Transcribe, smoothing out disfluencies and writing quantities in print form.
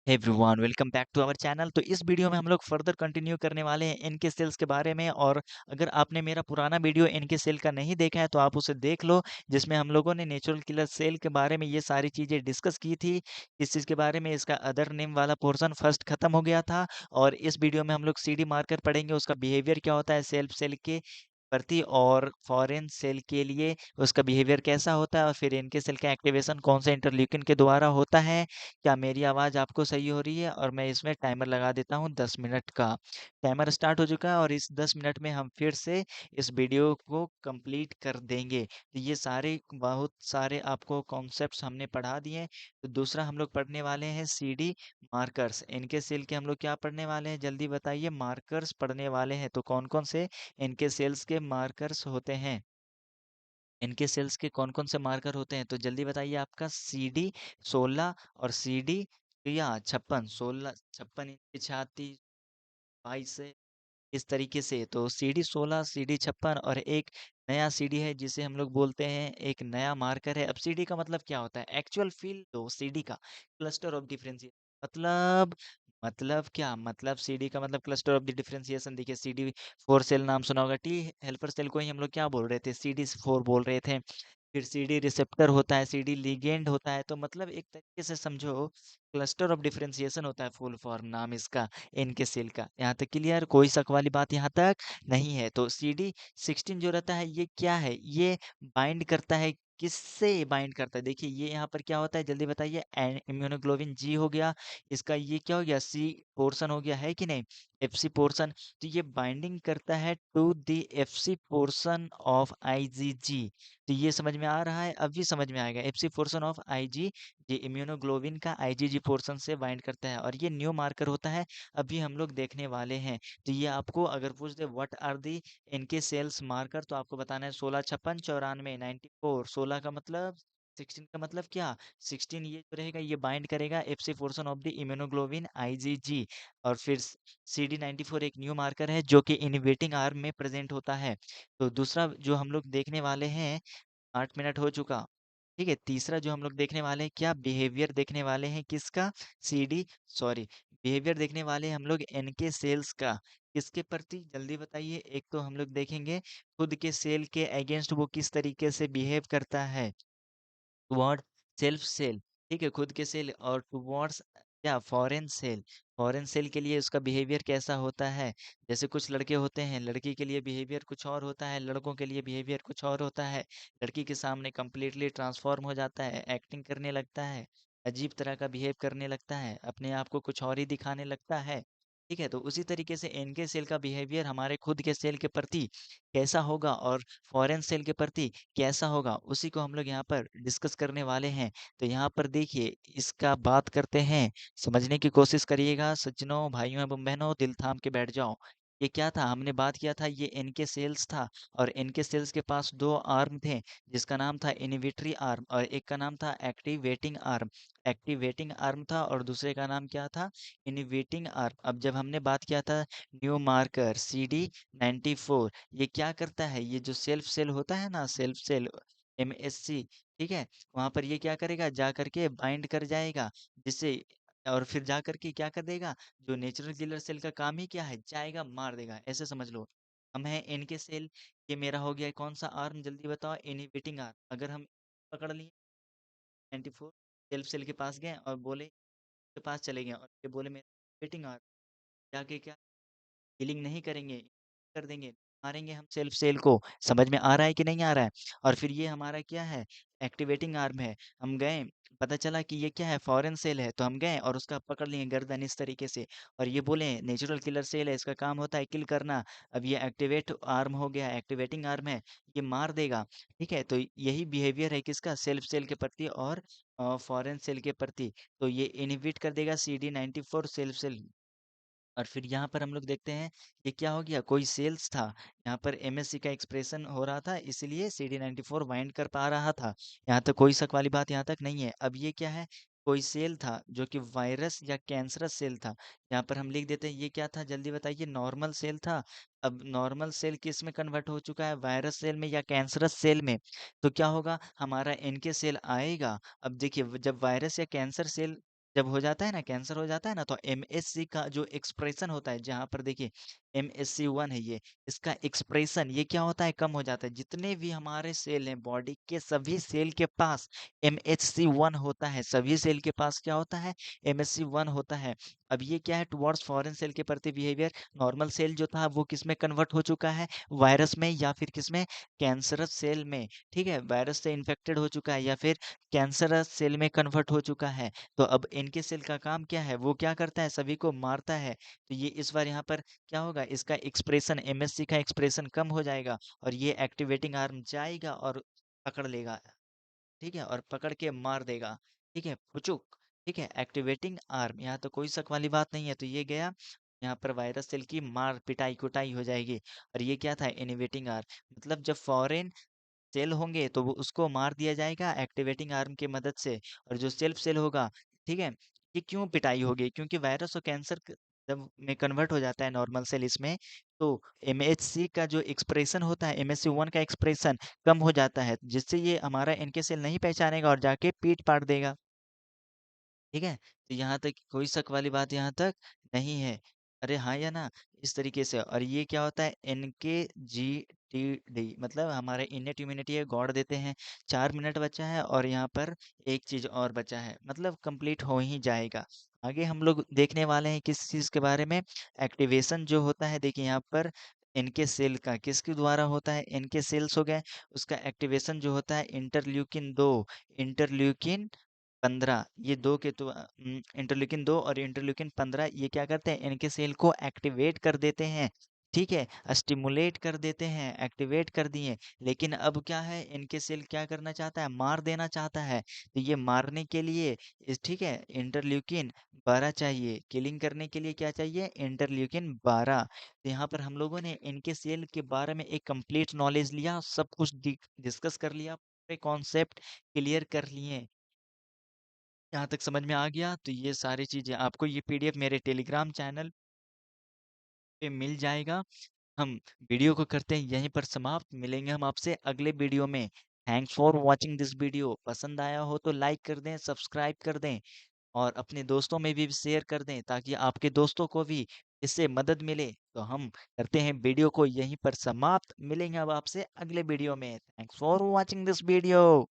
Everyone welcome back to our channel. तो इस video में हम लोग फर्दर कंटिन्यू करने वाले हैं इनके सेल्स के बारे में। और अगर आपने मेरा पुराना वीडियो इनके सेल का नहीं देखा है तो आप उसे देख लो, जिसमें हम लोगों ने नेचुरल किलर सेल के बारे में ये सारी चीज़ें डिस्कस की थी। इस चीज़ के बारे में इसका अदर नेम वाला पोर्शन फर्स्ट खत्म हो गया था। और इस वीडियो में हम लोग सीडी मार्कर पढ़ेंगे, उसका बिहेवियर क्या होता है सेल्फ सेल के प्रति, और फॉरेन सेल के लिए उसका बिहेवियर कैसा होता है, और फिर इनके सेल का एक्टिवेशन कौन से इंटरल्यूकिन के द्वारा होता है। क्या मेरी आवाज़ आपको सही हो रही है? और मैं इसमें टाइमर लगा देता हूँ 10 मिनट का। टाइमर स्टार्ट हो चुका है और इस 10 मिनट में हम फिर से इस वीडियो को कंप्लीट कर देंगे। तो ये सारे बहुत सारे आपको कॉन्सेप्ट्स हमने पढ़ा दिए। तो दूसरा हम लोग पढ़ने वाले हैं सीडी मार्कर्स। इनके सेल के हम लोग क्या पढ़ने वाले हैं, जल्दी बताइए। मार्कर्स पढ़ने वाले हैं। तो कौन-कौन से इनके सेल्स के मार्कर्स होते हैं? इनके सेल्स के कौन-कौन से मार्कर होते हैं? तो जल्दी बताइए। आपका सीडी 16 और सीडी या 56, 16 56 इंच की छाती 22 से इस तरीके से। तो सीडी 16, सीडी 56 और एक नया सीडी है जिसे हम लोग बोलते हैं, एक नया मार्कर है। अब सीडी का मतलब क्या होता है? एक्चुअल फील दो सीडी का, क्लस्टर ऑफ डिफरेंशिएशन। मतलब मतलब क्या मतलब? सीडी का मतलब क्लस्टर ऑफ द डिफरेंशिएशन। देखिए सीडी 4 सेल नाम सुना होगा। टी हेल्पर सेल को ही हम लोग क्या बोल रहे थे? सीडी 4 बोल रहे थे। फिर सीडी रिसेप्टर होता है, सीडी लिगेंड होता है। तो मतलब एक तरीके से समझो, क्लस्टर ऑफ डिफरेंशिएशन होता है फुल फॉर्म नाम इसका, इनके सेल का। यहाँ तक क्लियर? कोई शक वाली बात यहाँ तक नहीं है। तो सीडी 16 जो रहता है ये क्या है? ये बाइंड करता है, किससे बाइंड करता है? देखिए ये यहाँ पर क्या होता है, जल्दी बताइए। इम्यूनोग्लोबिन जी हो गया, इसका ये क्या हो गया, सी पोर्शन हो गया, है कि नहीं? FC portion. तो ये बाइंडिंग करता है to the FC portion of IgG. तो ये समझ में आ रहा है? अभी समझ में आएगा। एफसी पोर्शन ऑफ आईजी, ये इम्यूनोग्लोबिन का आईजीजी पोर्शन से बाइंड करता है, और ये न्यू मार्कर होता है। अभी हम लोग देखने वाले हैं। तो ये आपको अगर पूछ दे व्हाट आर दी इनके सेल्स मार्कर, तो आपको बताना है 16, 56, 94, 94। 16 का मतलब, 16 का मतलब क्या? 16 ये जो रहेगा ये बाइंड करेगा FC portion of the immunoglobulin IgG. और फिर सी डी 94 एक न्यू मार्कर है जो कि इनहिबिटिंग आर्म में प्रेजेंट होता है। तो दूसरा जो हम लोग देखने वाले हैं, 8 मिनट हो चुका। ठीक है, तीसरा जो हम लोग देखने वाले हैं, क्या बिहेवियर देखने वाले हैं किसका? सीडी सॉरी बिहेवियर देखने वाले हैं हम लोग एनके सेल्स का। किसके प्रति? जल्दी बताइए। एक तो हम लोग देखेंगे खुद के सेल के अगेंस्ट वो किस तरीके से बिहेव करता है, टुवर्ड सेल्फ सेल। ठीक है, खुद के सेल। और टुवर्ड्स क्या, फॉरेन सेल। फॉरेन सेल के लिए उसका बिहेवियर कैसा होता है? जैसे कुछ लड़के होते हैं, लड़की के लिए बिहेवियर कुछ और होता है, लड़कों के लिए बिहेवियर कुछ और होता है। लड़की के सामने कंप्लीटली ट्रांसफॉर्म हो जाता है, एक्टिंग करने लगता है, अजीब तरह का बिहेव करने लगता है, अपने आप को कुछ और ही दिखाने लगता है। ठीक है, तो उसी तरीके से एनके सेल का बिहेवियर हमारे खुद के सेल के प्रति कैसा होगा, और फॉरेन सेल के प्रति कैसा होगा, उसी को हम लोग यहाँ पर डिस्कस करने वाले हैं। तो यहाँ पर देखिए, इसका बात करते हैं, समझने की कोशिश करिएगा सज्जनों, भाइयों एवं बहनों, दिल थाम के बैठ जाओ। ये क्या था? हमने बात किया था ये इनके सेल्स था, और इनके सेल्स के पास दो आर्म थे, जिसका नाम था इनिविटरी आर्म और एक का नाम था एक्टिवेटिंग आर्म। एक्टिवेटिंग आर्म था और दूसरे का नाम क्या था? इनिवेटिंग आर्म। अब जब हमने बात किया था न्यू मार्कर सीडी 94, ये क्या करता है? ये जो सेल्फ सेल होता है ना, सेल्फ सेल एमएससी, ठीक है, वहां पर ये क्या करेगा, जा करके बाइंड कर जाएगा, जिससे और फिर जा करके क्या कर देगा, जो नेचुरल किलर सेल का काम ही क्या है, जाएगा मार देगा, ऐसे समझ लो। हम है इनके सेल, ये मेरा हो गया कौन सा आर्म, जल्दी बताओ? Inhibiting arm. अगर हम पकड़ लिए 94, सेल्फ सेल के पास गए और बोले, के पास चले गए और ये बोले मेरा इनहिबिटिंग आर्म, जाके क्या हीलिंग नहीं करेंगे, कर देंगे, मारेंगे हम सेल्फ सेल को। समझ में आ रहा है कि नहीं आ रहा है? और फिर ये हमारा क्या है, एक्टिवेटिंग आर्म है। हम गए, पता चला कि ये क्या है, फॉरेन सेल है, तो हम गए और उसका पकड़ लिए गर्दन इस तरीके से, और ये बोले नेचुरल किलर सेल है, इसका काम होता है किल करना। अब ये एक्टिवेट आर्म हो गया, एक्टिवेटिंग आर्म है, ये मार देगा। ठीक है, तो यही बिहेवियर है किसका, सेल्फ सेल के प्रति और फॉरेन सेल के प्रति। तो ये इनहिबिट कर देगा CD94 सेल्फ सेल। और फिर यहाँ पर हम लोग देखते हैं, ये क्या हो गया, कोई सेल्स था, यहाँ पर एमएससी का एक्सप्रेशन हो रहा था, इसलिए CD94 बाइंड कर पा रहा था। यहाँ तक कोई शक वाली बात यहाँ तक नहीं है। अब ये क्या है, कोई सेल था जो कि वायरस या कैंसरस सेल था। यहाँ पर हम लिख देते हैं ये क्या था, जल्दी बताइए? नॉर्मल सेल था। अब नॉर्मल सेल किस में कन्वर्ट हो चुका है, वायरस सेल में या कैंसरस सेल में? तो क्या होगा, हमारा इनके सेल आएगा। अब देखिए जब वायरस या कैंसर सेल जब हो जाता है ना, कैंसर हो जाता है ना, तो एमएससी का जो एक्सप्रेशन होता है, जहाँ पर देखिए MSC1 है ये, इसका एक्सप्रेशन ये क्या होता है, कम हो जाता है। जितने भी हमारे सेल हैं बॉडी के, सभी सेल के पास MHC1 होता है, सभी सेल के पास क्या होता है, MHC1 होता है। अब ये क्या है, टुवर्ड्स फॉरेन सेल के प्रति बिहेवियर, नॉर्मल सेल जो था वो किस में कन्वर्ट हो चुका है, वायरस में, या फिर किस में, कैंसरस सेल में। ठीक है, वायरस से इन्फेक्टेड हो चुका है या फिर कैंसरस सेल में कन्वर्ट हो चुका है। तो अब इनके सेल का काम क्या है, वो क्या करता है, सभी को मारता है। तो ये इस बार यहाँ पर क्या होगा, इसका एक्सप्रेशन, MSC का एक्सप्रेशन कम हो जाएगा, और ये एक्टिवेटिंग आर्म जाएगा और पकड़ लेगा। ठीक है, और पकड़ के मार देगा। ठीक है, पुचुक। ठीक है, एक्टिवेटिंग आर्म, यहाँ तो कोई शक वाली बात नहीं है। तो ये गया, यहाँ पर वायरस सेल की मार पिटाई कुटाई हो जाएगी। और ये क्या था, इनिवेटिंग आर्म, मतलब जब फॉरेन सेल होंगे तो वो उसको मार दिया जाएगा एक्टिवेटिंग आर्म की मदद से। और जो सेल्फ सेल होगा, ठीक है, ये क्यों पिटाई होगी, क्योंकि वायरस और कैंसर जब में कन्वर्ट हो जाता है नॉर्मल सेल इसमें, तो MHC का जो एक्सप्रेशन होता है, MHC1 का एक्सप्रेशन कम हो जाता है, जिससे ये हमारा इनके सेल नहीं पहचानेगा और जाके पीट पाट देगा। ठीक है, तो यहाँ तक कोई शक वाली बात यहाँ तक नहीं है। अरे हाँ या ना, इस तरीके से। और ये क्या होता है, NKGTD, मतलब हमारे इनेट इम्यूनिटी है, गॉड देते हैं। 4 मिनट बचा है और यहाँ पर एक चीज और बचा है, मतलब कंप्लीट हो ही जाएगा। आगे हम लोग देखने वाले हैं किस चीज के बारे में, एक्टिवेशन जो होता है, देखिए यहाँ पर इनके सेल का किसके द्वारा होता है, इनके सेल्स हो गए, उसका एक्टिवेशन जो होता है इंटरल्यूकिन 2, इंटरल्यूकिन 15, ये दो के तो इंटरल्यूकिन 2 और इंटरल्यूकिन 15 ये क्या करते हैं, इनके सेल को एक्टिवेट कर देते हैं। ठीक है, स्टिमुलेट कर देते हैं, एक्टिवेट कर दिए। लेकिन अब क्या है, इनके सेल क्या करना चाहता है, मार देना चाहता है। तो ये मारने के लिए ठीक है, इंटरल्यूकिन 12 चाहिए, किलिंग करने के लिए क्या चाहिए, इंटरल्यूकिन 12। तो यहाँ पर हम लोगों ने इनके सेल के बारे में एक कंप्लीट नॉलेज लिया, सब कुछ डिस्कस कर लिया, पूरे कॉन्सेप्ट क्लियर कर लिए। यहाँ तक समझ में आ गया, तो ये सारी चीज़ें आपको ये PDF मेरे टेलीग्राम चैनल पे मिल जाएगा। हम वीडियो को करते हैं यहीं पर समाप्त, मिलेंगे हम आपसे अगले वीडियो में। Thanks for watching this video, पसंद आया हो तो लाइक कर दें, सब्सक्राइब कर दें, और अपने दोस्तों में भी शेयर कर दें, ताकि आपके दोस्तों को भी इससे मदद मिले। तो हम करते हैं वीडियो को यहीं पर समाप्त, मिलेंगे अब आपसे अगले वीडियो में। Thanks for watching this video.